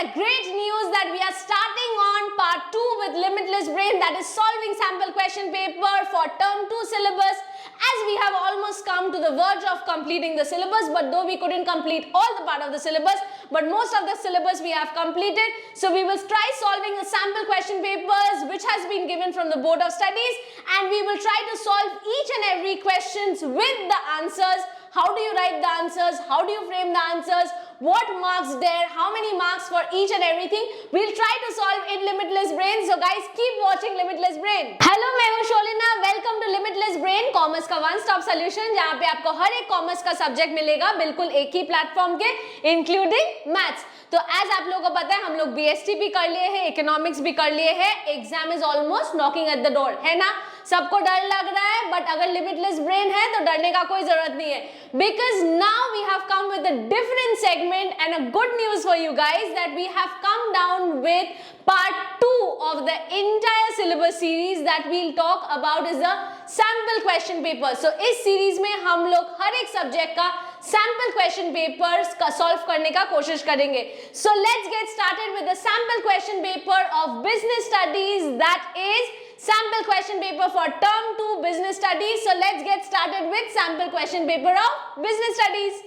the great news that we are starting on part 2 with Limitless Brain, that is solving sample question paper for term 2 syllabus. As we have almost come to the verge of completing the syllabus, but though we couldn't complete all the part of the syllabus, but most of the syllabus we have completed. So we will try solving the sample question papers which has been given from the Board of Studies, and we will try to solve each and every questions with the answers. How do you write the answers? How do you frame the answers? What marks there? How many marks for each and everything? We'll try to solve in Limitless Brain. So guys, keep watching Limitless Brain. Hello, मैं हूँ शोलिना. Welcome to Limitless Brain, commerce का one stop solution, जहाँ पे आपको हर एक commerce का subject मिलेगा बिल्कुल एक ही प्लेटफॉर्म के, इंक्लूडिंग मैथ्स. तो एज आप लोगों को पता है, हम लोग बीएसटी भी कर लिए हैं, इकोनॉमिक्स भी कर लिए हैं. Exam is almost knocking at the door, है ना? सबको डर लग रहा है, बट अगर लिमिटलेस ब्रेन है तो डरने का कोई जरूरत नहीं है, because now we have come with a different segment and a good news for you guys that we have come down with part 2 of the entire syllabus series that we'll talk about is the sample question paper. So इस series में हम लोग हर एक subject का sample question papers का solve करने का कोशिश करेंगे. So let's get started with the sample question paper of business studies, that is sample question paper for term 2 business studies. So let's get started with sample question paper of business studies.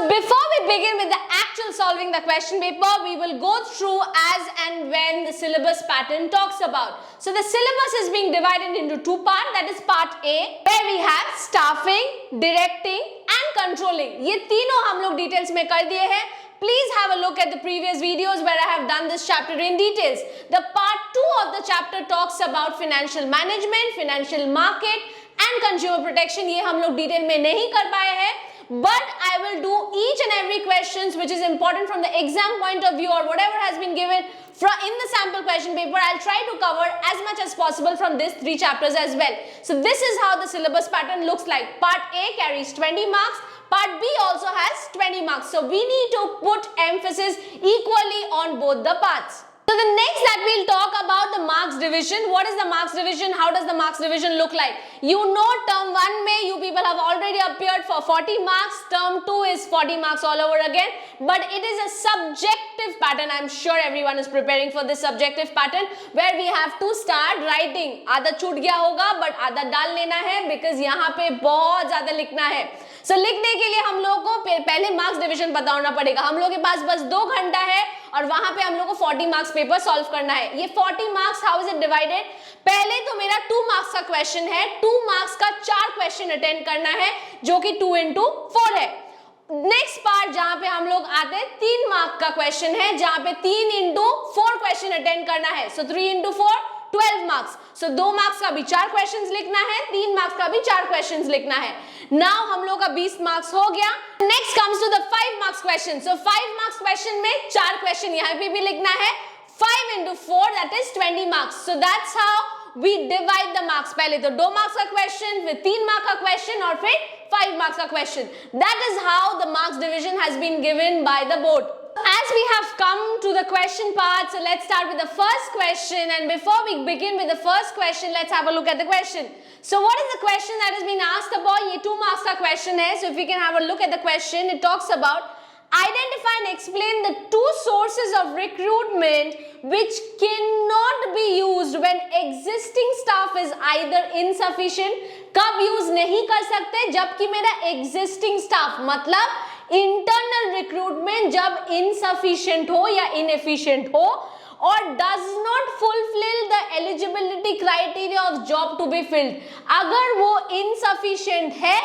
Before we begin with the actual solving the question paper, we will go through as and when the syllabus pattern talks about. So the syllabus is being divided into two parts, that is part A, where we have staffing, directing and controlling. ये तीनों हम लोग details में कर दिए हैं. Please have a look at the previous videos where I have done this chapter in details. The part 2 of the chapter talks about financial management, financial market and consumer protection. ये हम लोग detail में नहीं कर पाए हैं. But I will do each and every questions which is important from the exam point of view or whatever has been given in the sample question paper. I'll try to cover as much as possible from these 3 chapters as well. So this is how the syllabus pattern looks like. Part A carries 20 marks. Part B also has 20 marks. So we need to put emphasis equally on both the parts. So the next that we'll talk about the marks division. What is the marks division? How does the marks division look like? You know, term 1 में you people have already appeared for 40 marks. Term 2 is 40 marks all over again. But it is a subjective pattern. I'm sure everyone is preparing for this subjective pattern where we have to start writing. आधा छूट गया होगा but आधा डाल लेना है because यहाँ पे बहुत ज़्यादा लिखना है. So लिखने के लिए हम लोगों को पहले मार्क्स डिविजन पता होना पड़ेगा. हम लोगों के पास बस 2 घंटा है और वहां पे हम लोग को 40 मार्क्स पेपर सॉल्व करना है. ये 40 marks how is it divided? पहले तो मेरा 2 मार्क्स का क्वेश्चन है. 2 मार्क्स का 4 क्वेश्चन अटेंड करना है जो कि 2 into 4 है. नेक्स्ट पार्ट जहां पे हम लोग आते हैं 3 मार्क का क्वेश्चन है जहां पे 3 into 4 क्वेश्चन अटेंड करना है. सो 3 into 4 12 मार्क्स. सो 2 मार्क्स का भी 4 क्वेश्चंस लिखना है, 3 मार्क्स का भी 4 क्वेश्चंस लिखना है. नाउ हम लोग का 20 मार्क्स हो गया. Next comes to the 5 marks question. So 5 marks question में 4 क्वेश्चन यहाँ पे भी लिखना है. 5 into 4 that is 20 marks. So that's how we divide the marks. पहले तो 2 मार्क्स का क्वेश्चन, फिर 3 मार्क्स का क्वेश्चन और फिर 5 मार्क्स का question. That is how the marks division has been given by the board. As we have come to the question part, so let's start with the first question, and before we begin with the first question, let's have a look at the question. So what is the question that has been asked about? ये 2 marks का question है. So if we can have a look at the question, it talks about identify and explain the 2 sources of recruitment which cannot be used when existing staff is either insufficient. कब यूज नहीं कर सकते? जबकि मेरा existing staff मतलब internal recruitment जब insufficient हो या इनएफिशिएंट हो और does not fulfil the eligibility criteria of job to be filled. अगर वो इनसफिशिएंट है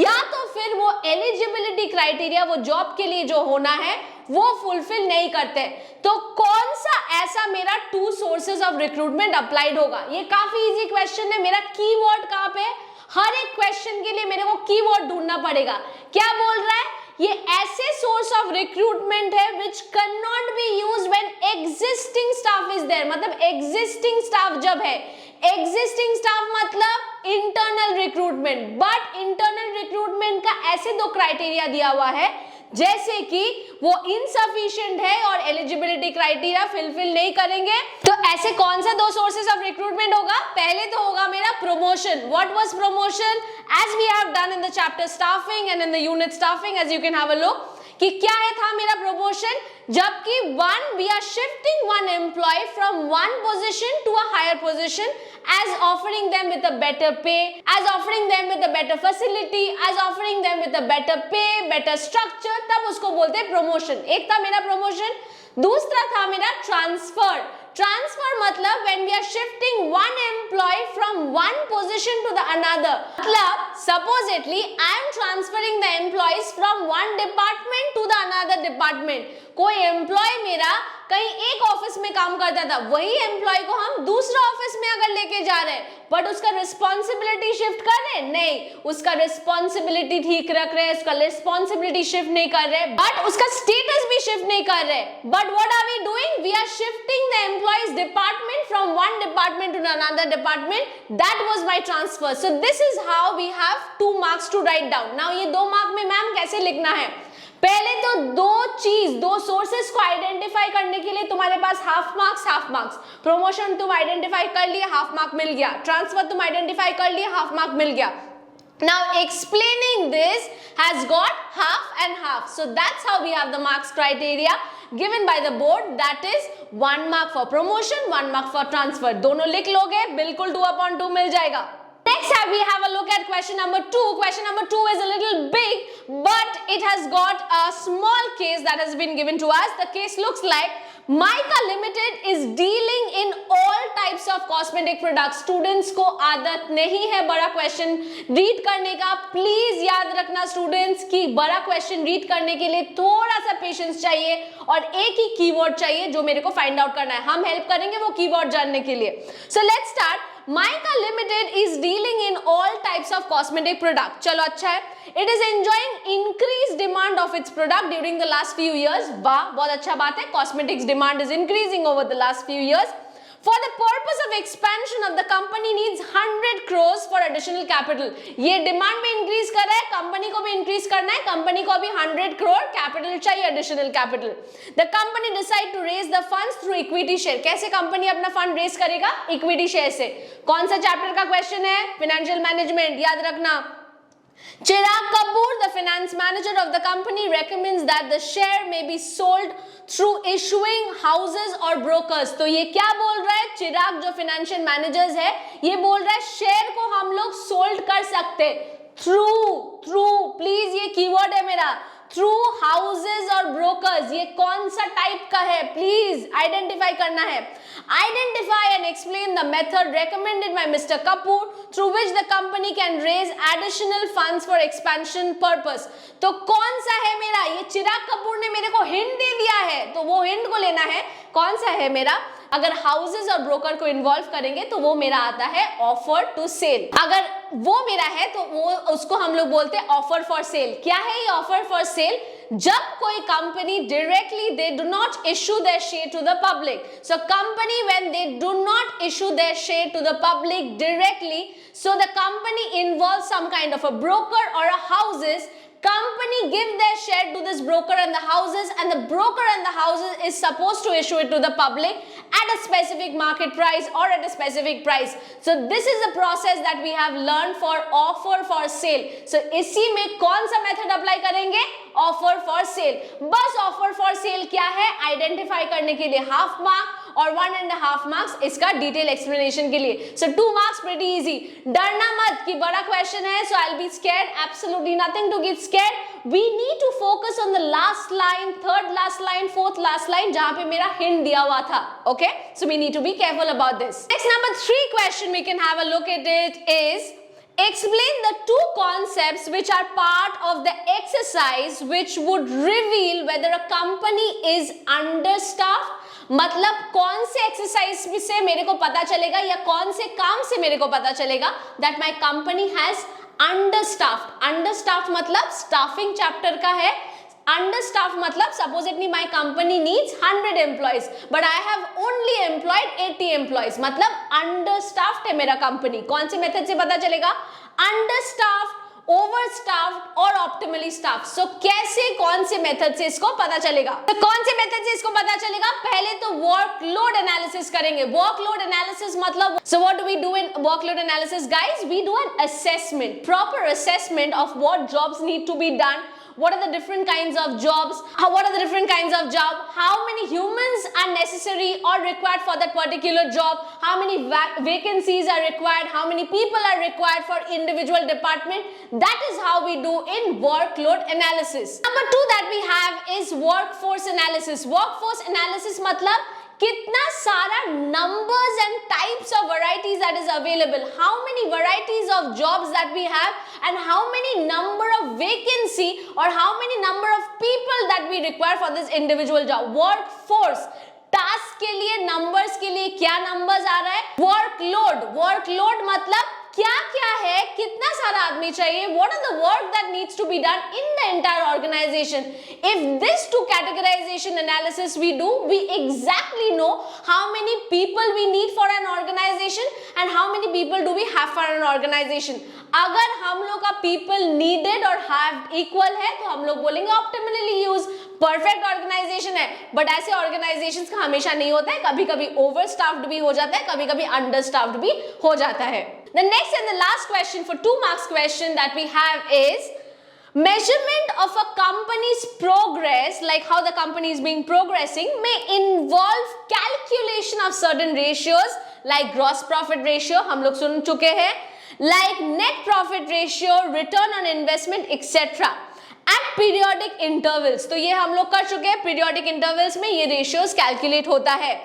या तो फिर वो एलिजिबिलिटी क्राइटेरिया वो जॉब के लिए जो होना है वो फुलफिल नहीं करते, तो कौन सा ऐसा मेरा 2 सोर्सेज ऑफ रिक्रूटमेंट अप्लाइड होगा? ये काफी इजी क्वेश्चन है. मेरा कीवर्ड कहां पे? हर एक क्वेश्चन के लिए मेरे को कीवर्ड ढूंढना पड़ेगा. क्या बोल रहा है? ये ऐसे सोर्स ऑफ रिक्रूटमेंट है which can not be used when existing staff is there. मतलब एग्जिस्टिंग स्टाफ जब है, एग्जिस्टिंग स्टाफ मतलब internal recruitment, but internal recruitment का ऐसे 2 क्राइटेरिया दिया हुआ है जैसे कि वो इनसफिशिएंट है और एलिजिबिलिटी क्राइटेरिया फुलफिल नहीं करेंगे. तो ऐसे कौन सा 2 सोर्सेस ऑफ रिक्रूटमेंट होगा? पहले तो होगा मेरा promotion. What was promotion? As we have done in the chapter staffing and in the unit staffing, as you can have a look कि क्या है था मेरा प्रमोशन, जबकि we are shifting one employee from one position to a higher position, as offering them with a better pay, as offering them with a better facility, as offering them with a better pay, better structure, तब उसको बोलते हैं promotion. एक था मेरा promotion. दूसरा था मेरा ट्रांसफर. ट्रांसफर मतलब when we are shifting one employee from one position to the another. मतलब supposedly I am transferring the employees from one department to the another department. कोई एम्प्लॉय मेरा कहीं एक ऑफिस में काम करता था, वही एम्प्लॉय को हम दूसरा ऑफिस में अगर लेके जा रहे हैं, बट उसका रिस्पॉन्सिबिलिटी शिफ्ट कर रहे हैं? नहीं, उसका रिस्पॉन्सिबिलिटी ठीक रख रहे हैं, उसका रिस्पॉन्सिबिलिटी शिफ्ट नहीं कर रहे, बट उसका स्टेटस भी शिफ्ट नहीं कर रहे. But what are we doing? We are shifting the employees department from one department to another department. That was my transfer. So this is how we have 2 marks to write down. Now ये 2 mark में ma'am कैसे लिखना है? पहले तो 2 sources को identify करने के लिए तुम्हारे पास हाफ मार्क्स. प्रमोशन तुम आइडेंटिफाई कर लिए, हाफ मार्क मिल गया. ट्रांसफर तुम आइडेंटिफाई कर लिए, हाफ मार्क मिल गया. Now explaining this has got half and half. So that's how we have the marks criteria given by the board. That is 1 mark for promotion, 1 mark for transfer. दोनों लिख लोगे, बिल्कुल 2/2 मिल जाएगा. Next we have a look at question number 2. Question number 2 is a little big, but it has got a small case that has been given to us. The case looks like Mica Limited is dealing in all types of cosmetic products. Students को आदत नहीं है बड़ा question read करने का. Please याद रखना students कि बड़ा क्वेश्चन रीड करने के लिए थोड़ा सा पेशेंस चाहिए और एक ही कीवर्ड चाहिए जो मेरे को फाइंड आउट करना है. हम हेल्प करेंगे वो कीवर्ड जानने के लिए. So let's start. Mica Limited is dealing in all types of cosmetic product. चलो अच्छा है. It is enjoying increased demand of its product during the last few years. वाह, बहुत अच्छा बात है. Cosmetics demand is increasing over the last few years. For the purpose of expansion of the company needs 100 crores for additional capital. ये demand में increase कर रहा है, कंपनी को भी इंक्रीज करना है, कंपनी को भी 100 crore कैपिटल चाहिए, additional capital. The company decide to raise the funds through equity share. कैसे कंपनी अपना फंड रेज करेगा? इक्विटी शेयर से. कौन सा चैप्टर का क्वेश्चन है? Financial management. याद रखना. Chirag Kapoor, the finance manager of the company, recommends that the share may be sold through issuing houses or brokers. तो ये क्या बोल रहा है? चिराग जो फाइनेंशियल मैनेजर्स है, ये बोल रहा है शेयर को हम लोग सोल्ड कर सकते थ्रू. प्लीज ये कीवर्ड है मेरा. थ्रू हाउसेज और ब्रोकर्स. ये कौन सा टाइप का है? प्लीज आइडेंटिफाई करना है. Identify and explain the method recommended by mister Kapoor through which the company can raise additional funds for expansion purpose. तो कौन सा है मेरा? ये चिराग कपूर ने मेरे को हिंट दे दिया है, तो वो हिंट को लेना है. कौन सा है मेरा? अगर हाउसेज और ब्रोकर को इन्वॉल्व करेंगे तो वो मेरा आता है ऑफर टू सेल. अगर वो मेरा है तो वो उसको हम लोग बोलते हैं ऑफर फॉर सेल. क्या है ये ऑफर फॉर सेल? जब कोई company directly they do not issue their share to the public. So company when they do not issue their share to the public directly, so the company involves some kind of a broker or a houses. Company give their share to this broker and the houses, and the broker and the houses is supposed to issue it to the public at a specific market price or at a specific price. So this is the process that we have learned for offer for sale. So इसी में कौन सा method apply करेंगे? Offer for sale. बस offer for sale क्या है identify करने के लिए हाफ मार्क और 1.5 मार्क्स इसका डिटेल एक्सप्लेनेशन के लिए. So 2 marks pretty easy. डरना मत कि बड़ा क्वेश्चन है, so I will be scared. Absolutely nothing to get scared. We need to focus on the last line, third last line, fourth last line, जहां पे मेरा हिंट दिया हुआ था. Okay, so we need to be careful about this. Next number 3 question we can have a look at it is explain the 2 concepts which are part of the exercise which would reveal whether a company is understaffed. मतलब कौन से exercise से मेरे को पता चलेगा या कौन से काम से मेरे को पता चलेगा that my company has understaffed. Understaffed मतलब स्टाफिंग चैप्टर का है. Understaffed मतलब supposedly my company needs 100 employees but I have only employed 80 employees. मतलब understaffed है मेरा कंपनी. कौन से मेथड से पता चलेगा? Understaffed overstaffed और optimally staffed. So कैसे कौन से मेथड से इसको पता चलेगा? तो कौन से मेथड से इसको पता चलेगा? पहले तो वर्कलोड एनालिसिस करेंगे. वर्कलोड एनालिसिस मतलब, so what do we do in workload analysis, guys? We do an assessment, proper assessment of what jobs need to be done. What are the different kinds of jobs? What are the different kinds of job? How many humans are necessary or required for that particular job? How many vacancies are required? How many people are required for individual department? That is how we do in workload analysis. Number 2 that we have is workforce analysis. Workforce analysis मतलब कितना सारा numbers and types of varieties that is available, how many varieties of jobs that we have, and how many number of vacancy or how many number of people that we require for this individual job. Workforce task के लिए, numbers के लिए क्या numbers आ रहा है? Workload. Workload मतलब क्या क्या है, कितना सारा आदमी चाहिए, what are the work that needs to be done in the entire organization. If this two categorization analysis we do, we exactly know how many people we need for an organization and how many people do we have for an organization. अगर हम लोग का people needed और have equal है तो हम लोग बोलेंगे optimally use, perfect organization है. बट ऐसे organizations का हमेशा नहीं होता है, कभी कभी overstaffed भी हो जाता है, कभी कभी understaffed भी हो जाता है. The next and the last question for 2 marks question that we have is measurement of a company's progress, like how the company is being progressing, may involve calculation of certain ratios like gross profit ratio, हम लोग सुन चुके हैं, like net profit ratio, return on investment, etc. at periodic intervals. तो ये हम लोग कर चुके हैं, periodic intervals में ये ratios calculate होता है.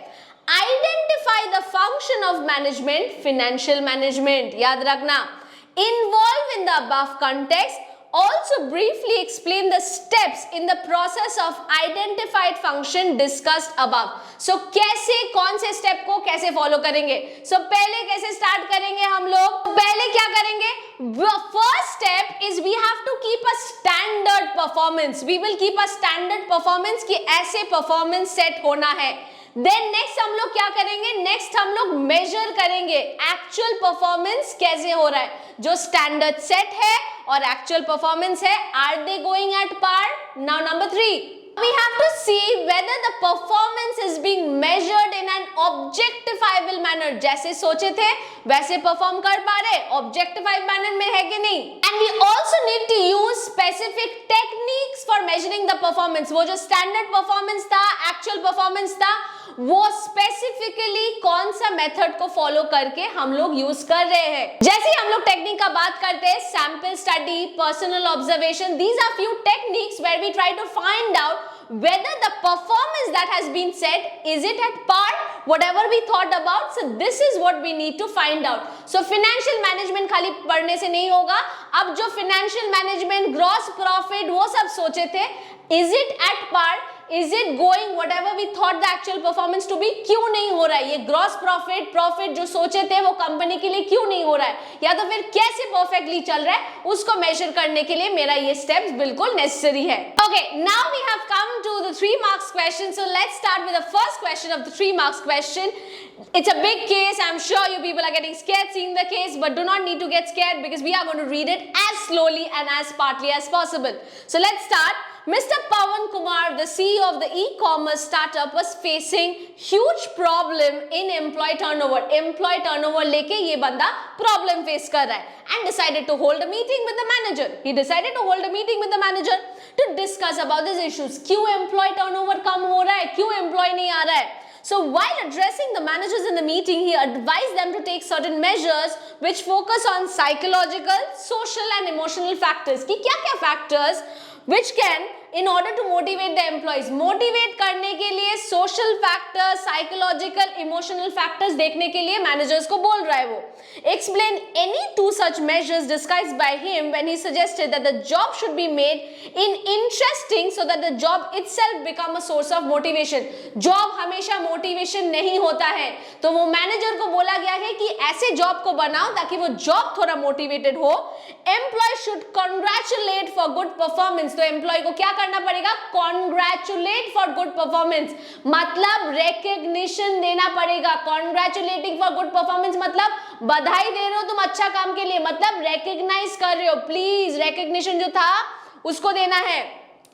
Identify the function of management, financial management, याद रखना. Involve in the above context. Also briefly explain the steps in the process of identified function discussed above. So कैसे, कौन से step को कैसे follow करेंगे? So पहले कैसे start करेंगे हम लोग? पहले क्या करेंगे? First step is we have to keep a standard performance. We will keep a standard performance कि ऐसे performance set होना है. Then next हम लोग क्या करेंगे? Next हम लोग measure करेंगे actual performance कैसे हो रहा है. जो standard set है और actual performance है, are they going at par? Now number 3, we have to see whether the performance is being measured in an objectifiable manner. जैसे सोचे थे वैसे perform कर पा रहे, objectified manner में है कि नहीं. And we also need to use specific techniques for measuring the performance. वो जो standard performance था, actual performance था, वो स्पेसिफिकली कौन सा मेथड को फॉलो करके हम लोग यूज कर रहे हैं. जैसे हम लोग टेक्निक का बात करते हैं, sample study, personal observation, these are few techniques where we try to find out whether the performance that has been set is it at par whatever we thought about. So this is what we need to find out. So financial management खाली पढ़ने से नहीं होगा. अब जो financial management, gross profit वो सब सोचे थे, is it at par, is it going whatever we thought the actual performance to be? क्यों नहीं हो रहा है? ये gross profit जो सोचे थे वो कंपनी के लिए क्यों नहीं हो रहा है, या तो फिर कैसे perfectly चल रहा है, उसको measure करने के लिए मेरा ये steps बिल्कुल necessary है. Okay, now we have come to the 3 marks question. So let's start with the first question of the 3 marks question. It's a big case. I'm sure you people are getting scared seeing the case, but do not need to get scared because we are going to read it as slowly and as partly as possible. So let's start. Mr. Pawan Kumar, the CEO of the e-commerce startup, was facing huge problem in employee turnover. Employee turnover लेके ये बंदा problem face कर रहा है and decided to hold a meeting with the manager. He decided to hold a meeting with the manager to discuss about these issues. क्यों employee turnover कम हो रहा है? क्यों employee नहीं आ रहा है? So while addressing the managers in the meeting, he advised them to take certain measures which focus on psychological, social and emotional factors. कि क्या-क्या factors which can, in order to motivate the employees, motivate करने के लिए social factors, psychological, emotional factors देखने के लिए managers को बोल रहा है वो. Explain any 2 such measures discussed by him when he suggested that the job should be made in interesting so that the job itself become a source of motivation. Job हमेशा motivation नहीं होता है, तो वो manager को बोला गया है कि ऐसे job को बनाओ ताकि वो job थोड़ा motivated हो. Employee should congratulate for good performance. तो employee को क्या करना पड़ेगा? कॉन्ग्रेचुलेट फॉर गुड परफॉर्मेंस, मतलब recognition देना पड़ेगा. Congratulating for good performance मतलब बधाई दे रहे हो तुम अच्छा काम के लिए, मतलब recognize कर रहे हो. प्लीज recognition जो था उसको देना है.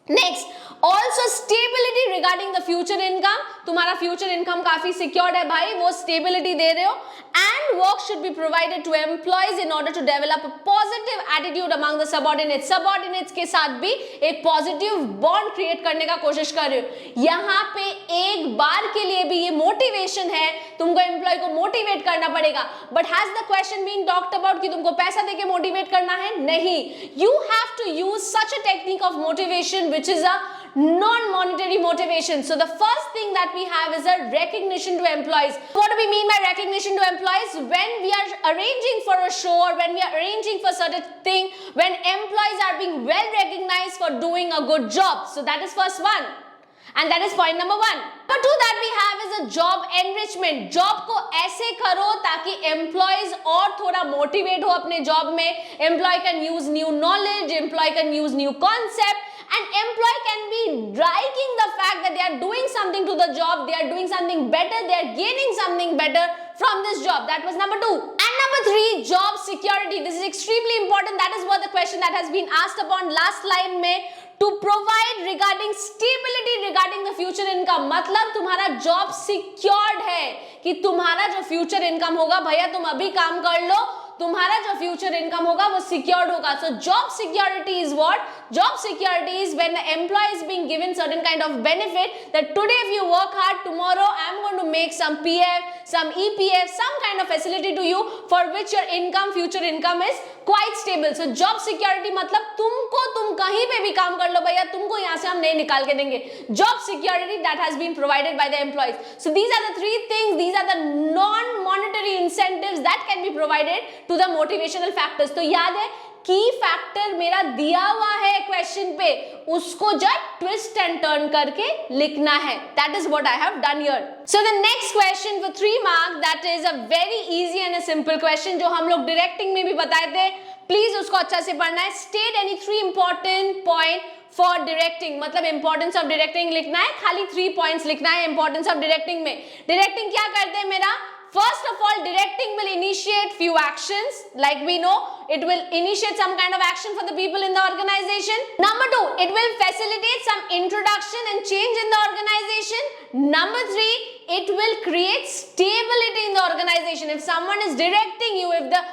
Next, also stability regarding the future income, तुम्हारा फ्यूचर इनकम काफी सिक्योर्ड है भाई, वो स्टेबिलिटी दे रहे हो. And work should be provided to employees in order to develop a positive attitude among the subordinates, subordinates के साथ भी एक पॉजिटिव बॉन्ड क्रिएट करने का कोशिश कर रहे हो. यहाँ पे एक बार के लिए भी ये मोटिवेशन है, तुमको एम्प्लॉय को मोटिवेट करना पड़ेगा. But has the question been talked about कि तुमको पैसा देके मोटिवेट करना है? नहीं. You have to use such a technique of motivation which is a non-monetary motivation. So the first thing that we have is a recognition to employees. What do we mean by recognition to employees? When we are arranging for a show or when we are arranging for certain thing, when employees are being well recognized for doing a good job. So that is first one. And that is point number 1. Number 2 that we have is a job enrichment. Job को ऐसे करो ताकि employees और थोड़ा motivate हो अपने job में. Employee can use new knowledge, employee can use new concept, and employee can be liking the fact that they are doing something to the job, they are doing something better, they are gaining something better from this job. That was number 2. And number 3, job security. This is extremely important. That is what the question that has been asked upon last line में. To provide regarding stability regarding the future income, मतलब तुम्हारा job secured है कि तुम्हारा जो future income होगा, भैया तुम अभी काम कर लो, तुम्हारा जो फ्यूचर इनकम होगा वो सिक्योर्ड होगा. So job security is what? Job security is when the employee is being given certain kind of benefit that today if you work hard, tomorrow I am going to make some PF, some EPF, some kind of facility to you for which your income, future income is quite stable. So job security मतलब तुम कहीं पे भी काम कर लो भैया, तुमको यहाँ से हम नहीं निकाल के देंगे. Job security that has been provided by the employees. So these are the 3 things, these are the non-monetary incentives that can be provided to the motivational factors. तो याद है की फैक्टर मेरा दिया हुआ है क्वेश्चन पे, उसको जब ट्विस्ट एंड टर्न करके लिखना है. That is what I have done here. So the next question for 3 marks, that is a very easy and a simple question जो हम लोग डायरेक्टिंग में भी बताए थे. प्लीज उसको अच्छा से पढ़ना है. State any 3 important point for directing, मतलब इंपॉर्टेंस ऑफ डायरेक्टिंग लिखना है, खाली 3 पॉइंट्स लिखना है इंपॉर्टेंस ऑफ डायरेक्टिंग में. डायरेक्टिंग क्या करते हैं मेरा? First of all, directing will initiate few actions. Like we know, it will initiate some kind of action for the people in the organization. Number 2, it will facilitate some introduction and change in the organization. Number 3, it will create stability in the organization. If someone is directing you, if the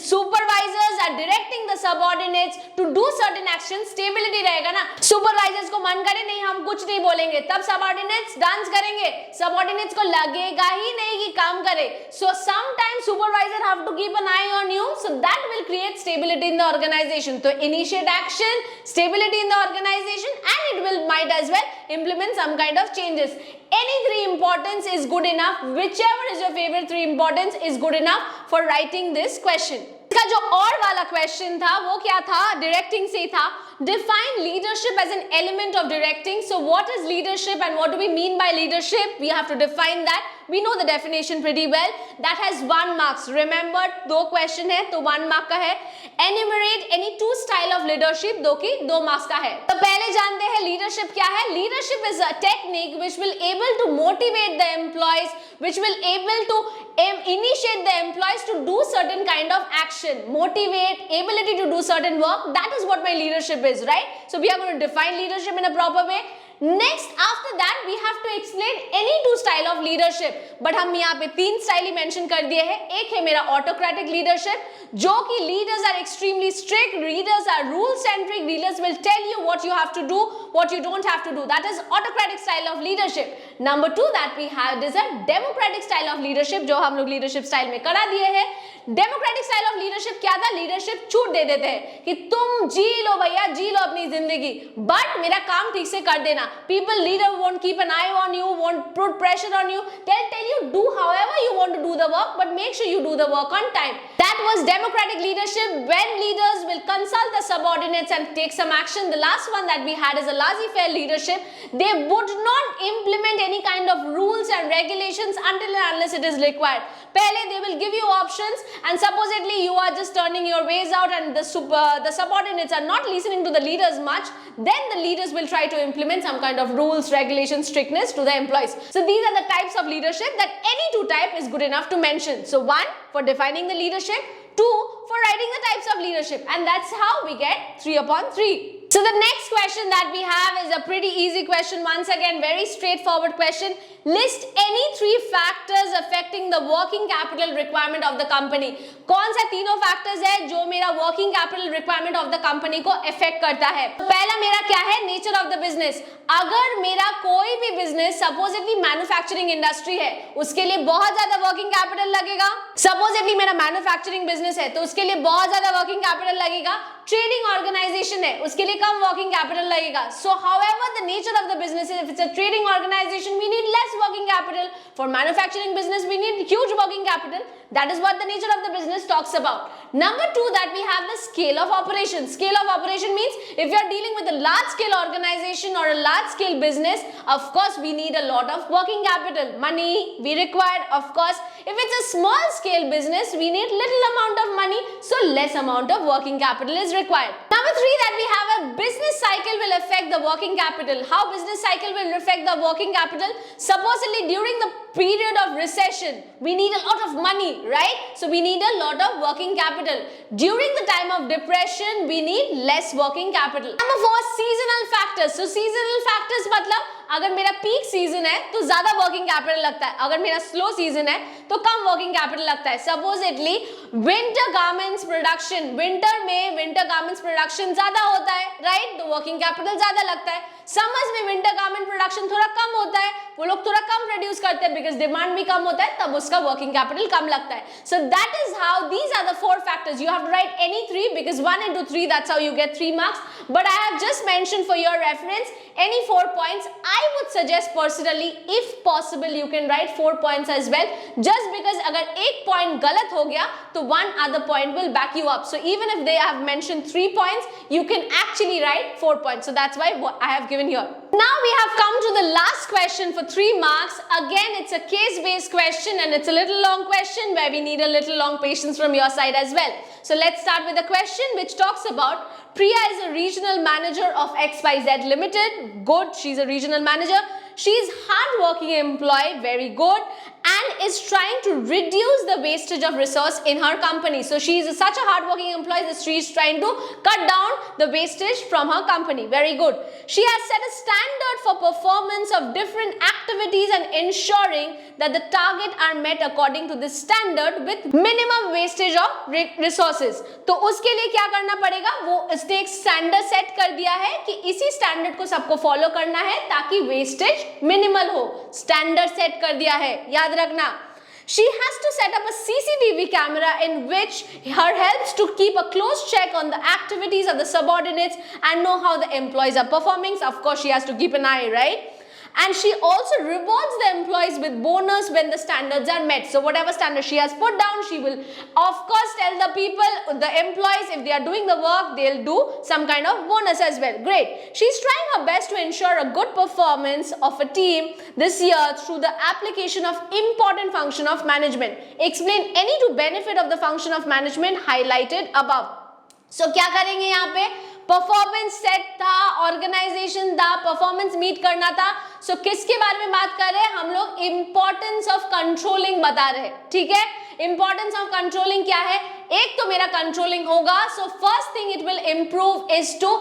supervisors are directing the subordinates to do certain actions, stability रहेगा ना. Supervisors को मन करे नहीं हम कुछ नहीं बोलेंगे, तब subordinates डांस करेंगे, subordinates को लगेगा ही नहीं कि काम करे. So sometimes supervisor have to keep an eye on you, so that will create stability in the organization. So initiate action, stability in the organization, and it will might as well implement some kind of changes. Any 3 importance is good enough. Whichever is your favorite 3 importance is good enough for writing this question. इसका जो और वाला question था वो क्या था? Directing से था. Define leadership as an element of directing. So what is leadership and what do we mean by leadership? We have to define that. We know the definition pretty well. That has 1 marks. Remember 2 question है तो 1 mark का है. Enumerate any 2 style of leadership, 2 marks का है. तो पहले जानते हैं leadership क्या है. Leadership is a technique which will able to motivate the employees, which will able to initiate the employees to do certain kind of action. Motivate, ability to do certain work. That is what my leadership is, right? So we are going to define leadership in a proper way. Next, after that, we have to explain any 2 style of leadership. But हम यहाँ पे 3 style ही mention कर दिए हैं. एक है मेरा autocratic leadership, जो कि leaders are extremely strict, leaders are rule centric, leaders will tell you what you have to do, what you don't have to do. That is autocratic style of leadership. Number 2 that we have is a democratic style of leadership, जो हम लोग leadership style में करा दिए हैं. Democratic style of leadership क्या था? Leadership छूट दे देते हैं कि तुम जी लो भैया, जी लो अपनी जिंदगी, बट मेरा काम ठीक से कर देना. People leader won't keep an eye on you, won't put pressure on you. They'll tell you do however you want to do the work, but make sure you do the work on time. That was democratic leadership, when leaders will consult the subordinates and take some action. The last one that we had is a laissez-faire leadership. They would not implement any kind of rules and regulations until and unless it is required. पहले they will give you options and supposedly you are just turning your ways out and the subordinates are not listening to the leaders much, then the leaders will try to implement some kind of rules, regulations, strictness to the employees. So these are the types of leadership that any two type is good enough to mention. So 1 for defining the leadership, 2 for writing the types of leadership, and that's how we get 3 upon 3. So the next question that we have is a pretty easy question. Once again, very straightforward question. List any 3 factors affecting the working capital requirement of the company. कौन सा तीनों factors है जो मेरा working capital requirement of the company को affect करता है? पहला मेरा क्या है? Nature of the business. अगर मेरा कोई भी business supposedly manufacturing industry है, उसके लिए बहुत ज्यादा working capital लगेगा. Supposedly मेरा manufacturing business है, तो उसके लिए बहुत ज्यादा working capital लगेगा. Trading organization है, उसके लिए कम working capital लगेगा. So however the nature of the business is, if it's a trading organization, we need less working capital. For manufacturing business, we need huge working capital. That is what the nature of the business talks about. Number 2, that we have the scale of operation. Scale of operation means if you are dealing with a large scale organization or a large scale business, of course we need a lot of working capital. Money we require, of course. If it's a small scale business, we need little amount of money, so less amount of working capital is required. Number 3, that we have a business cycle will affect the working capital. How business cycle will affect the working capital? Supposedly during the period of recession, we need a lot of money, right? So we need a lot of working capital. During the time of depression, we need less working capital. Number 4, seasonal factors. So seasonal factors मतलब अगर मेरा peak season है तो ज्यादा working capital लगता है, अगर मेरा स्लो सीजन है तो कम वर्किंग कैपिटल लगता है. Supposedly winter garments production, winter में विंटर गारमेंट्स प्रोडक्शन ज्यादा होता है, राइट, तो वर्किंग कैपिटल ज्यादा लगता है. समर्स में विंटर गारमेंट प्रोडक्शन थोड़ा कम होता है, वो लोग थोड़ा कम प्रोड्यूस करते हैं बिकॉज डिमांड भी कम होता है, तब उसका वर्किंग कैपिटल कम लगता है. So that is how these are the 4 factors. You have to write any 3 because 1 into 3, that's how you get 3 marks. But I have just mentioned for your reference any 4 points. I would suggest personally, if possible, you can write 4 points as well. Just because अगर एक point गलत हो गया तो one other point will back you up. So even if they have mentioned 3 points, you can actually write 4 points. So that's why I have given here. Now we have come to the last question for 3 marks. Again, it's a case-based question and it's a little long question where we need a little long patience from your side as well. So let's start with a question which talks about Priya is a regional manager of XYZ Limited. Good, she's a regional manager. She is hard-working employee, very good, and is trying to reduce the wastage of resource in her company. So she is such a hard-working employee that she is trying to cut down the wastage from her company. Very good. She has set a standard for performance of different activities and ensuring that the target are met according to this standard with minimum wastage of resources. तो उसके लिए क्या करना पड़ेगा? वो उसने एक standard set कर दिया है कि इसी स्टैंडर्ड को सबको फॉलो करना है ताकि वेस्टेज मिनिमल हो. स्टैंडर्ड सेट कर दिया है, याद रखना. She has to set up a CCTV camera in which her helps to keep a close check on the activities of the subordinates and know how the employees are performing. So of course she has to keep an eye, right? And she also rewards the employees with bonus when the standards are met. So whatever standard she has put down, she will of course tell the people, the employees, if they are doing the work, they'll do some kind of bonus as well. Great. She's trying her best to ensure a good performance of a team this year through the application of important function of management. Explain any two benefit of the function of management highlighted above. So क्या करेंगे यहाँ पे? Performance set था, organisation था, performance meet करना था. सो किसके बारे में बात कर रहे हैं हम लोग? इंपॉर्टेंस ऑफ कंट्रोलिंग बता रहे हैं, ठीक है. इंपॉर्टेंस ऑफ कंट्रोलिंग क्या है? एक तो मेरा कंट्रोलिंग होगा. So first thing it will improve is to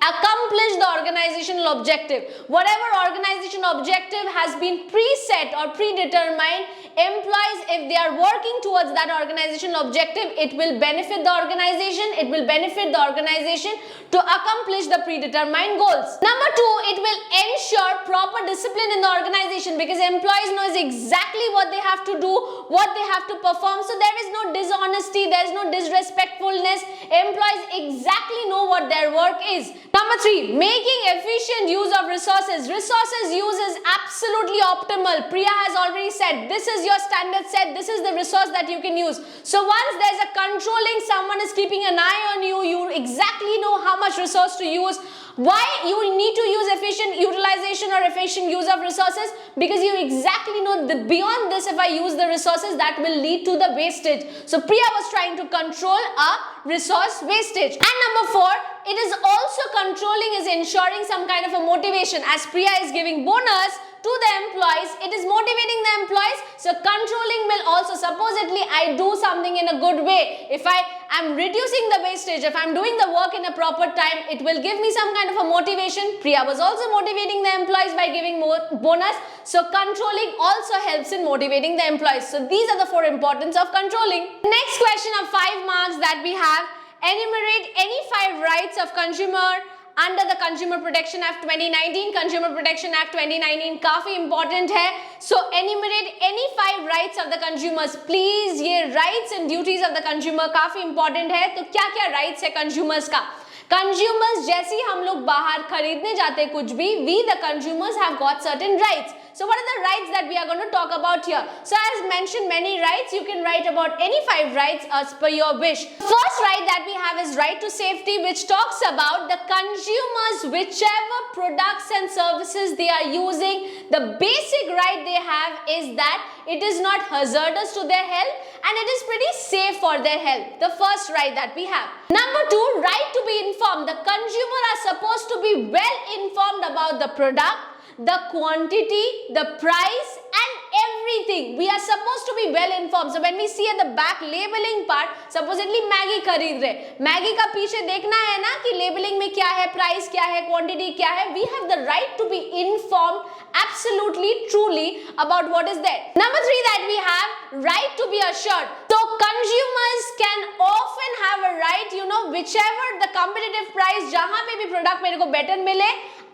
accomplish the organizational objective. Whatever organizational objective has been preset or predetermined, employees, if they are working towards that organizational objective, it will benefit the organization. It will benefit the organization to accomplish the predetermined goals. Number 2, it will ensure proper discipline in the organization because employees knows exactly what they have to do, what they have to perform. So there is no dishonesty, there is no disrespectfulness. Employees exactly know what their work is. Number 3, making efficient use of resources. Resources use is absolutely optimal. Priya has already said this is your standard set, this is the resource that you can use. So once there's a controlling, someone is keeping an eye on you, you exactly know how much resource to use. Why you need to use efficient utilization or efficient use of resources? Because you exactly know that beyond this, if I use the resources, that will lead to the wastage. So Priya was trying to control a resource wastage. And number 4, it is also controlling is ensuring some kind of a motivation. As Priya is giving bonus to the employees, it is motivating the employees. So controlling will also, supposedly I do something in a good way. If I am reducing the wastage, if I am doing the work in a proper time, it will give me some kind of a motivation. Priya was also motivating the employees by giving more bonus. So controlling also helps in motivating the employees. So these are the 4 importance of controlling. Next question of 5 marks that we have, enumerate any 5 rights of consumer under the Consumer Protection Act 2019. Consumer Protection Act 2019 काफी important है. So enumerate any 5 rights of the consumers. Please ये rights and duties of the consumer काफी important है. तो क्या क्या rights है consumers का? Consumers जैसे ही हम लोग बाहर खरीदने जाते हैं कुछ भी, we the consumers have got certain rights. So what are the rights that we are going to talk about here? So as mentioned many rights, you can write about any 5 rights as per your wish. First right that we have is right to safety, which talks about the consumers, whichever products and services they are using, the basic right they have is that it is not hazardous to their health and it is pretty safe for their health. The first right that we have. Number 2, right to be informed. The consumer are supposed to be well informed about the product, the quantity, the price and everything. We are supposed to be well informed. So when we see at the back labeling part, supposedly Maggi खरीद रहे, Maggi का पीछे देखना है ना कि labeling में क्या है, price क्या है, quantity क्या है. We have the right to be informed absolutely, truly about what is there. Number 3 that we have, right to be assured. So consumers can often have a right, whichever the competitive price, जहाँ पे भी product मेरे को better मिले,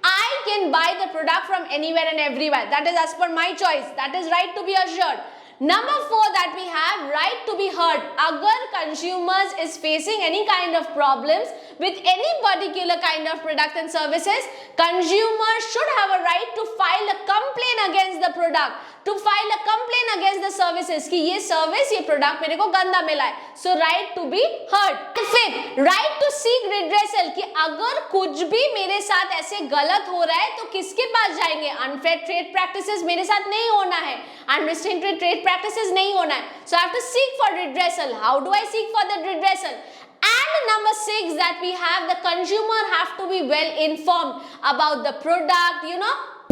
I can buy the product from anywhere and everywhere. That is as per my choice. That is right to be assured. Number 4 that we have, right to be heard. Agar consumers is facing any kind of problems with any particular kind of product and services, consumers should have a right to file a complaint against the product, to file a complaint against the services कि ये service, ये product मेरे को गंदा मिला है. So right to be heard. Fifth, right to seek redressal कि अगर कुछ भी मेरे साथ ऐसे गलत हो रहा है तो किसके पास जाएंगे? Unfair trade practices मेरे साथ नहीं होना है, unrestricted trade practices नहीं होना है. So I have to seek for redressal. How do I seek for the redressal? And number 6 that we have, the consumer have to be well informed about the product,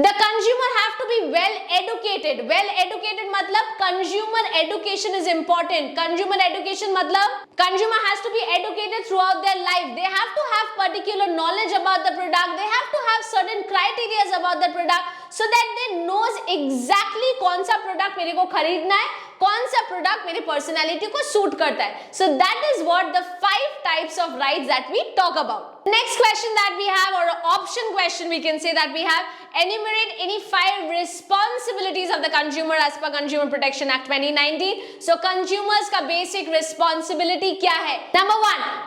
The consumer have to be well educated. Well educated matlab consumer education is important. Consumer education matlab consumer has to be educated throughout their life. They have to have particular knowledge about the product. They have to have certain criteria about the product so that they knows exactly कौन सा product मेरे को खरीदना है, कौन सा product मेरी personality को suit करता है. So that is what the 5 types of rights that we talk about. Next question that we have, or option question we can say that we have, enumerate any 5 responsibilities of the consumer as per Consumer Protection Act 2019. So consumers का basic responsibility क्या है? Number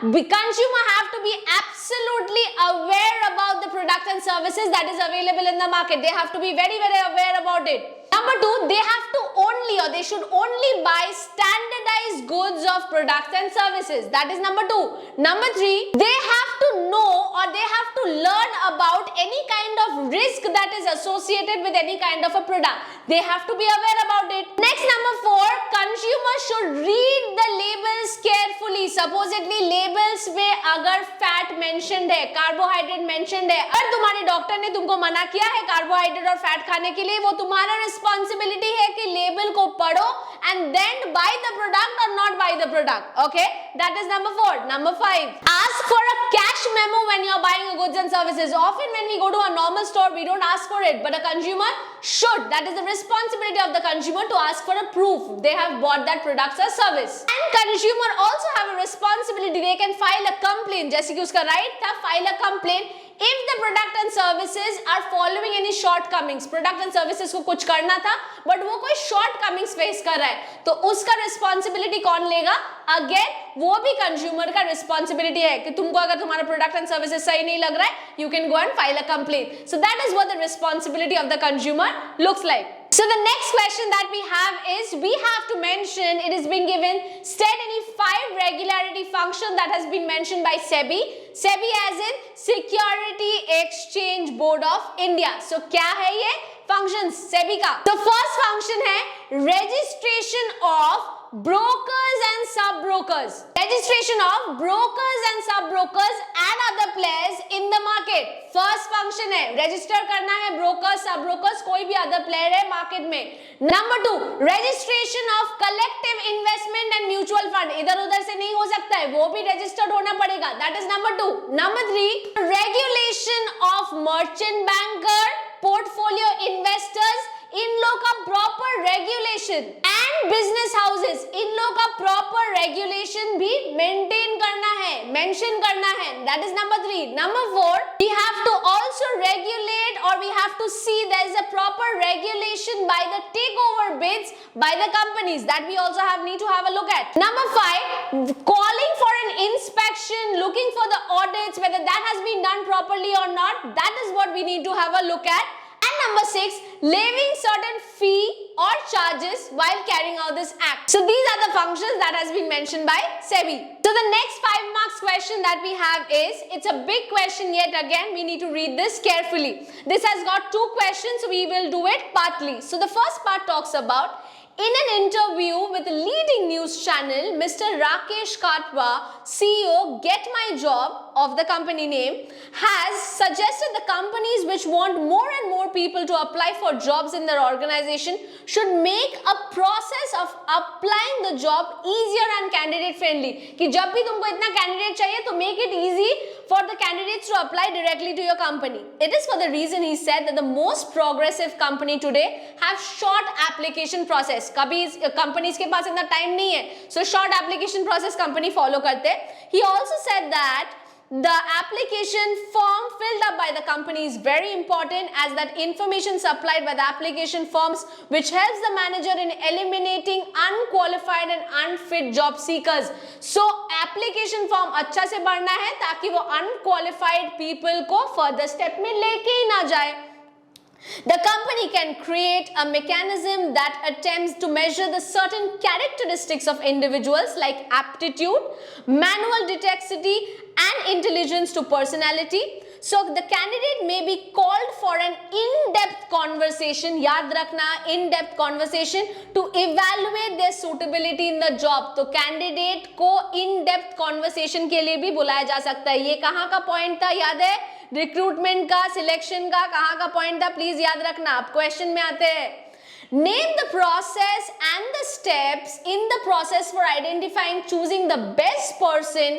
1, the consumer have to be absolutely aware about the product and services that is available in the market. They have to be very, very aware about it. Number 2, they have to only, or they should only buy standardized goods of products and services. That is number 2. Number 3, they have to know or they have to learn about any kind of risk that is associated with any kind of a product. They have to be aware about it. Next, number 4, consumers should read the labels carefully. Supposedly labels में अगर fat mentioned है, carbohydrate mentioned है, अगर तुम्हारे doctor ने तुमको मना किया है कार्बोहाइड्रेट और फैट खाने के लिए, वो तुम्हारा responsibility है कि लेबल को पढ़ो and then buy the product or not buy the product. Okay, that is number 4. Number 5, ask for a cash memo when you are buying a goods and services. Often when we go to a normal store, we don't ask for it, but a consumer should. That is the responsibility of the consumer to ask for a proof they have bought that product or service. And consumer also have a responsibility. They can file a complaint. जैसे कि उसका right था, file a complaint if the product and services are following any shortcomings. Product and services को कुछ करना था, but वो कोई shortcomings face कर रहा है, तो उसका responsibility कौन लेगा? Again, वो भी कंज्यूमर का रिस्पॉन्सिबिलिटी है कि तुमको अगर तुम्हारा प्रोडक्ट एंड सर्विसेज सही नहीं लग रहा है, you can go and file a complaint. So that is what the responsibility of the consumer looks like. So the next question that we have is, we have to mention, it is being given, state any 5 regularity function that has been mentioned by SEBI. SEBI as in Security Exchange Board of India. So क्या है ये functions SEBI का? तो first function है registration of brokers and sub-brokers. Registration of brokers and sub-brokers and other players in the market. First function है register करना है brokers, sub-brokers, कोई भी other player है market में. Number 2, registration of collective investment and mutual fund. इधर उधर से नहीं हो सकता है, वो भी registered होना पड़ेगा. That is number 2. Number 3, regulation of merchant banker, portfolio investors, इन लोग का proper regulation and business houses, इन लोग का प्रॉपर रेगुलेशन भी मेंटेन करना है, मेंशन करना है. That is number 3. Number 4, we have to also regulate और we have to see there is a proper regulation by the takeover bids by the companies. That we also have need to have a look at. Number 5, calling for an inspection, looking for the audits, whether that has been done properly or not. That is what we need to have a look at. And number 6, levying certain fee or charges while carrying out this act. So these are the functions that has been mentioned by SEBI. So the next 5 marks question that we have is, it's a big question yet again, we need to read this carefully. This has got 2 questions, we will do it partly. So the first part talks about, in an interview with a leading news channel, Mr. Rakesh Katwa, CEO, Get My Job of the company name, has suggested the companies which want more and more people to apply for jobs in their organization should make a process of applying the job easier and candidate friendly. कि जब भी तुमको इतना candidate चाहिए तो make it easy for the candidates to apply directly to your company. It is for the reason he said that the most progressive company today have short application process. कभी companies के पास इतना time नहीं है, so short application process company follow करते. He also said that the application form filled up by the company is very important, as that information supplied by the application forms which helps the manager in eliminating unqualified and unfit job seekers. So application form अच्छा से भरना है ताकि वो unqualified people को further step में लेके ही ना जाए. The company can create a mechanism that attempts to measure the certain characteristics of individuals like aptitude, manual dexterity and intelligence to personality. So the candidate may be called for an in-depth conversation, याद रखना in-depth conversation, to evaluate their suitability in the job. तो candidate को in-depth conversation के लिए भी बुलाया जा सकता है. ये कहाँ का point था याद है? रिक्रूटमेंट का, सिलेक्शन का कहाँ का पॉइंट था, प्लीज याद रखना. आप क्वेश्चन में आते हैं. Name the process and the steps in the process for identifying, choosing the best person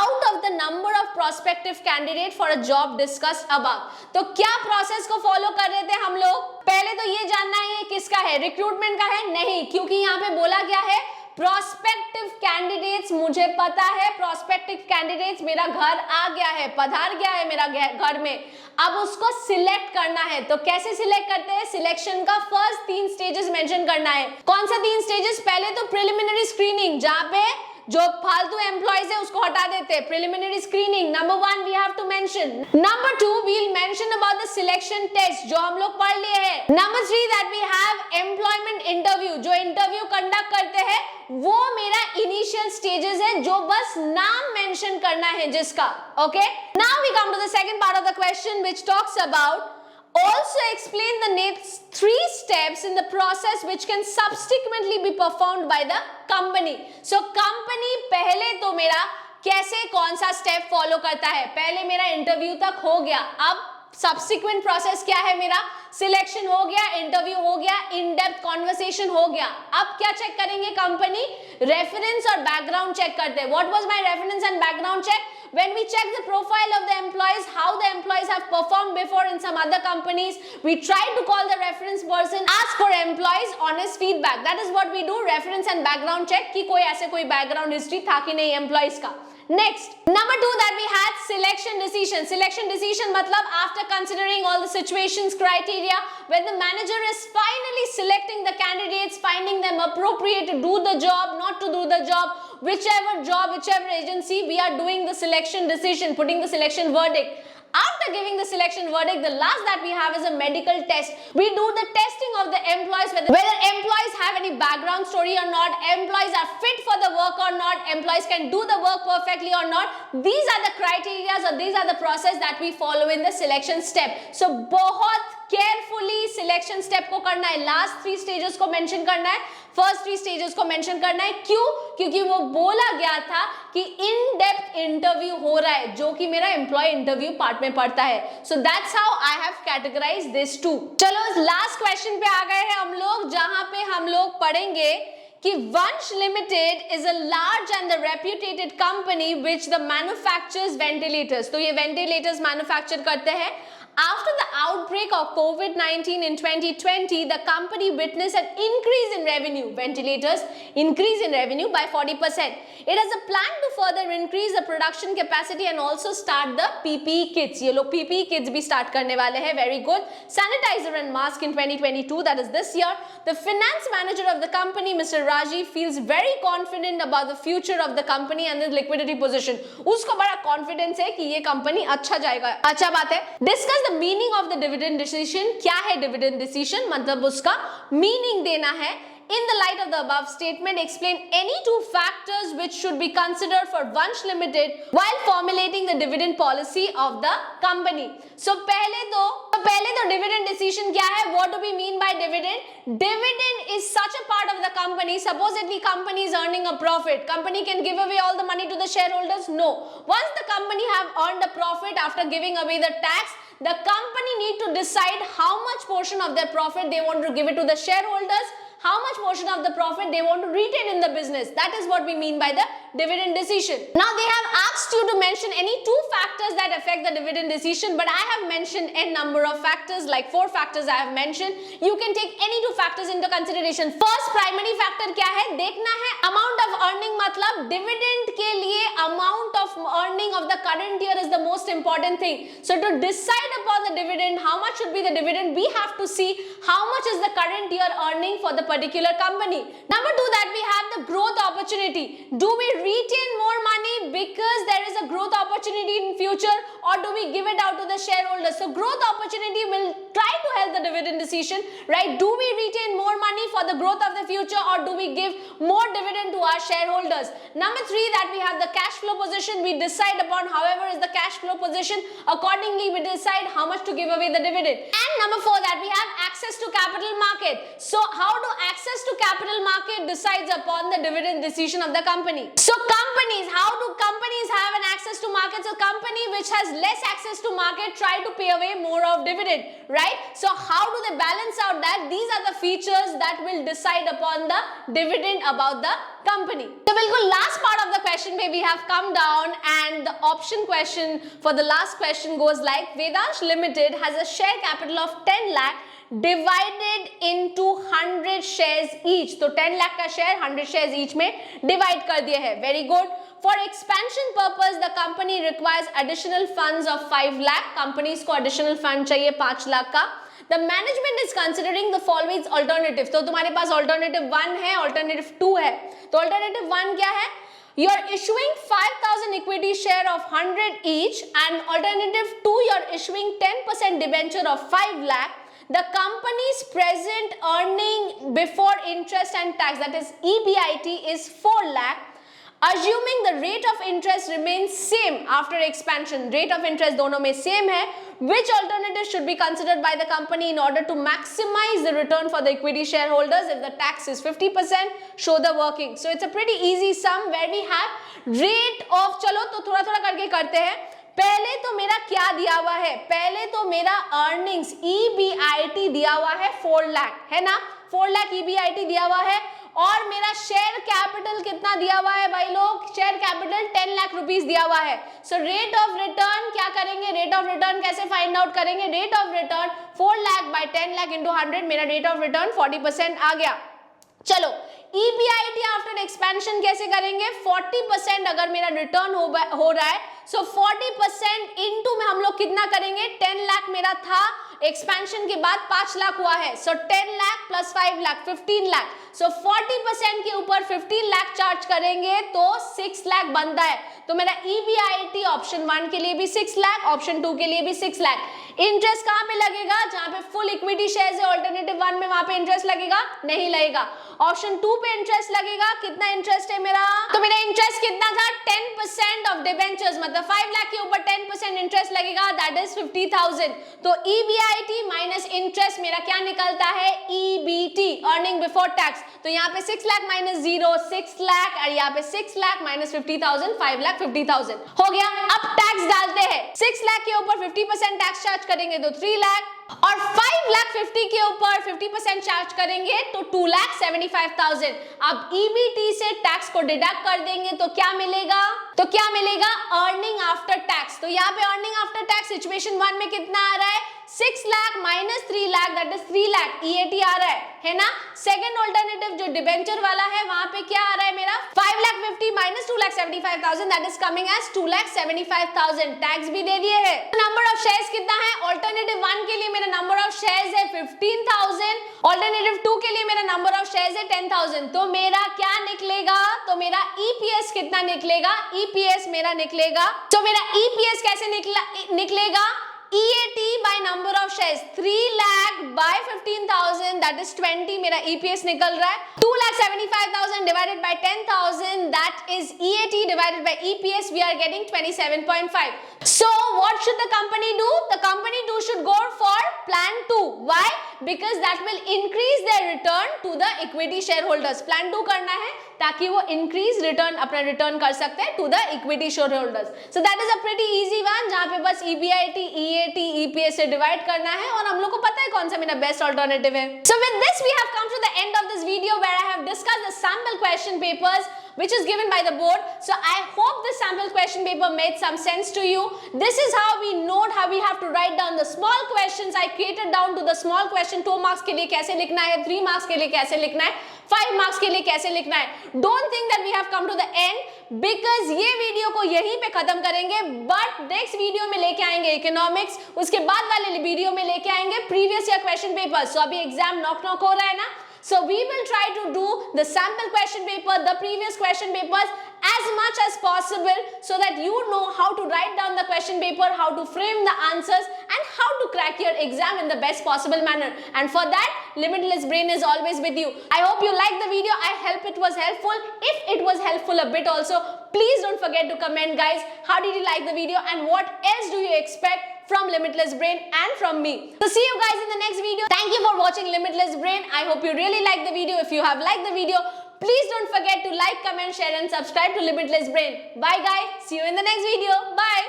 out of the number of prospective candidate for a job discussed above. तो क्या प्रोसेस को फॉलो कर रहे थे हम लोग? पहले तो ये जानना है किसका है, रिक्रूटमेंट का है? नहीं, क्योंकि यहाँ पे बोला गया है प्रोस्पेक्टिव कैंडिडेट्स. मुझे पता है प्रोस्पेक्टिव कैंडिडेट्स, मेरा घर आ गया है, पधार गया है मेरा घर में, अब उसको सिलेक्ट करना है. तो कैसे सिलेक्ट करते हैं? सिलेक्शन का फर्स्ट 3 स्टेजेस मेंशन करना है. कौन सा 3 स्टेजेस? पहले तो प्रिलिमिनरी स्क्रीनिंग, जहां पे जो फालतू एम्प्लॉयज है उसको हटा देते हैं. Preliminary screening number 1 we have to mention. Number 2 we will mention about the selection test जो हम लोग पढ़ लिए हैं. Number 3 that we have employment interview, जो इंटरव्यू कंडक्ट करते हैं वो मेरा इनिशियल स्टेजेस है, जो बस नाम मेंशन करना है जिसका. Okay, now we come to the second part of the question which talks about also explain the next 3 steps in the process which can subsequently be performed by the company. So company पहले तो मेरा कैसे कौन सा step follow करता है, पहले मेरा इंटरव्यू तक हो गया, अब सब्सिक्वेंट प्रोसेस क्या है, मेरा सिलेक्शन हो गया, इंटरव्यू हो गया, इन डेप्थ कॉन्वर्सेशन हो गया. अब क्या चेक करेंगे कंपनी? रेफरेंस और बैकग्राउंड चेक करते हैं. What was my reference and background check? When we check the profile of the employees, how the employees have performed before in some other companies, we try to call the reference person, ask for employees honest feedback. That is what we do, reference and background check कि कोई ऐसे कोई background history था कि नहीं employees का. Next, number 2 that we had selection decision. Selection decision मतलब after considering all the situations, criteria, when the manager is finally selecting the candidates, finding them appropriate to do the job, not to do the job, whichever job, whichever agency, we are doing the selection decision, putting the selection verdict. After giving the selection verdict, the last that we have is a medical test. We do the testing of the employees, whether employees have any background story or not, employees are fit for the work or not, employees can do the work perfectly or not. These are the criteria, or these are the process that we follow in the selection step. So बहुत carefully selection step को करना है, last 3 stages को mention करना है, first 3 stages को mention करना है. क्यों? क्योंकि वो बोला गया था कि in depth interview हो रहा है, जो कि मेरा employee interview part में पड़ता है. So that's how I have categorized this too. चलो इस last question पे आ गए हैं हम लोग, जहां पे हम लोग पढ़ेंगे कि Vansh Limited is a large and the reputed company which the manufactures ventilators. तो ये ventilators manufacture करते हैं. After the outbreak of COVID-19 in 2020, the company witnessed an increase in revenue. Ventilators increase in revenue by 40%. It has a plan to further increase the production capacity and also start the PPE kits. ये लोग PPE kits भी start करने वाले हैं. Very good. Sanitizer and mask in 2022, that is this year. The finance manager of the company, Mr. Rajiv, feels very confident about the future of the company and the liquidity position. उसको बड़ा confidence है कि ये company अच्छा जाएगा. अच्छा बात है. Discuss the meaning of the dividend decision. क्या है dividend decision? मतलब उसका meaning देना है. In the light of the above statement, explain any 2 factors which should be considered for Vansh Limited while formulating the dividend policy of the company. So पहले तो dividend decision क्या है? What do we mean by dividend? Dividend is such a part of the company. Supposedly company is earning a profit. Company can give away all the money to the shareholders? No. Once the company have earned a profit after giving away the tax, the company need to decide how much portion of their profit they want to give it to the shareholders, how much portion of the profit they want to retain in the business. That is what we mean by the dividend decision. Now they have asked you to mention any 2 factors that affect the dividend decision, but I have mentioned a number of factors, like 4 factors I have mentioned. You can take any 2 factors into consideration. First primary factor क्या है? देखना है amount of earning, मतलब dividend के लिए amount of earning of the current year is the most important thing. So to decide upon the dividend, how much should be the dividend, we have to see how much is the current year earning for the particular company. Number 2, that we have the growth opportunity. Do we retain more money because there is a growth opportunity in future, or do we give it out to the shareholders? So growth opportunity will try to help the dividend decision, right? Do we retain more money for the growth of the future, or do we give more dividend to our shareholders? Number 3, that we have the cash flow position. We decide upon however is the cash flow position, accordingly we decide how much to give away the dividend. And number 4, that we have access to capital market. So how do access to capital market decides upon the dividend decision of the company? So companies, how do companies have an access to market? So company which has less access to market try to pay away more of dividend, right? So how do they balance out that? These are the features that will decide upon the dividend about the company. So बिल्कुल last part of the question पे we have come down, and the option question for the last question goes like, Vedansh Limited has a share capital of 10 lakh divided into 100 shares each. तो 10 लाख का share 100 shares each में divide कर दिए हैं. Very good. For expansion purpose, the company requires additional funds of 5 lakh. Companies को additional fund चाहिए 5 लाख का. The management is considering the following alternatives. तो तुम्हारे पास alternative 1 है, alternative 2 है. तो alternative 1 क्या है? You are issuing 5,000 equity share of 100 each, and alternative 2, you are issuing 10% debenture of 5 lakh. The company's present earning before interest and tax, that is EBIT, is 4 lakh. Assuming the rate of interest remains same after expansion, rate of interest दोनों में same है, which alternative should be considered by the company in order to maximize the return for the equity shareholders? If the tax is 50%, show the working. So it's a pretty easy sum where we have rate of, चलो तो थोड़ा थोड़ा करके करते हैं. पहले तो मेरा क्या दिया हुआ है? पहले तो मेरा अर्निंग्स EBIT दिया हुआ है 4 लाख, है ना? 4 लाख EBIT दिया हुआ है, और मेरा शेयर कैपिटल कितना दिया हुआ है भाई लोग? शेयर कैपिटल 10 लाख रुपीस दिया हुआ है. सो रेट ऑफ रिटर्न क्या करेंगे? रेट ऑफ रिटर्न कैसे फाइंड आउट करेंगे? Rate of return 4 lakh by 10 lakh into 100, मेरा रेट ऑफ रिटर्न 40% आ गया. चलो EBIT आफ्टर एक्सपेंशन कैसे करेंगे? 40% अगर मेरा रिटर्न हो रहा है, सो 40% इनटू में हम लोग कितना करेंगे? 10 लाख मेरा था, एक्सपेंशन के बाद 5 लाख हुआ है, सो 10 लाख प्लस 5 लाख 15 लाख, सो 40% के ऊपर 15 लाख चार्ज करेंगे तो 6 लाख बनता है। तो मेरा EBIT ऑप्शन 1 के लिए भी 6 लाख, ऑप्शन 2 के लिए भी 6 लाख। इंटरेस्ट कहां पे लगेगा? जहां पे फुल इक्विटी शेयर्स है ऑल्टरनेटिव 1 में, वहां पे इंटरेस्ट लगेगा? नहीं लगेगा। ऑप्शन 2 पे इंटरेस्ट लगेगा। कितना इंटरेस्ट है मेरा? तो मेरा इंटरेस्ट कितना था? 10% ऑफ डिबेंचर्स, मतलब 5 लाख के ऊपर 10% इंटरेस्ट लगेगा, दैट इज 50,000। तो EBIT माइनस इंटरेस्ट मेरा क्या निकलता है? EBT, earning before tax. तो यहाँ पे 6 लाख माइनस 0 6 लाख, और यहाँ पे 6 लाख माइनस 50,000 5 लाख 50,000 हो गया। अब टैक्स डालते हैं। 6 लाख के ऊपर 50% टैक्स चार्ज करेंगे तो 3 लाख, और 5 लाख 50 के ऊपर 50% चार्ज करेंगे तो 2,75,000। अब EBT से टैक्स को डिडक्ट कर देंगे तो क्या मिलेगा? तो क्या मिलेगा? Earning after tax. तो यहाँ पे अर्निंग आफ्टर टैक्स सिचुएशन 1 में कितना आ रहा है? 6 lakh minus 3 lakh, that is 3 lakh EAT आ रहा है ना। सेकंड ऑल्टरनेटिव जो डिबेंचर वाला है, वहां पे क्या आ रहा है मेरा? 5 lakh 50 minus 2,75,000, that is coming as 2,75,000। Tax भी दे दिए है। नंबर ऑफ शेयर्स कितना है? ऑल्टरनेटिव 1 के लिए मेरा नंबर ऑफ शेयर्स है 15,000, ऑल्टरनेटिव 2 के लिए मेरा नंबर ऑफ शेयर्स है 10,000। तो मेरा क्या निकलेगा? तो मेरा EPS कितना निकलेगा? EPS मेरा निकलेगा, तो मेरा EPS कैसे निकलेगा? EAT by number of shares, 3 lakh by 15,000, that is 20, मेरा EPS निकल रहा है। 2,75,000 divided by 10,000, that is EAT divided by EPS, we are getting 27.5. So what should the company do? The company should go for plan 2. Why? Because that will increase their return to the equity shareholders. Plan 2 करना है ताकि वो increase return, अपना return कर सकते हैं to the equity shareholders. So that is a pretty easy one, जहाँ पे बस EBIT, EAT, EPS से divide करना है, और हम लोग को पता है कौन सा मेरा best alternative है। So with this we have come to the end of this video where I have discussed the sample question papers which is given by the board. So I hope the sample question paper made some sense to you. This is how we note how we have to write down the small questions. I created down to the small question 2 marks के लिए कैसे लिखना है, 3 marks के लिए कैसे लिखना है, 5 marks के लिए कैसे लिखना है। Don't think that we have come to the end because ये वीडियो को यहीं पे खत्म करेंगे, but next वीडियो में लेके आएंगे इकोनॉमिक्स, उसके बाद वाले वीडियो में लेके आएंगे previous year question paper. So अभी एग्जाम नॉक हो रहा है ना, so we will try to do the sample question paper, the previous question papers as much as possible so that you know how to write down the question paper, how to frame the answers, and how to crack your exam in the best possible manner. And for that, Limitless Brain is always with you. I hope you liked the video. I hope it was helpful. If it was helpful a bit also, please don't forget to comment, guys. How did you like the video and what else do you expect from Limitless Brain and from me? So see you guys in the next video. Thank you for watching Limitless Brain. I hope you really liked the video. If you have liked the video, please don't forget to like, comment, share and subscribe to Limitless Brain. Bye guys. See you in the next video. Bye.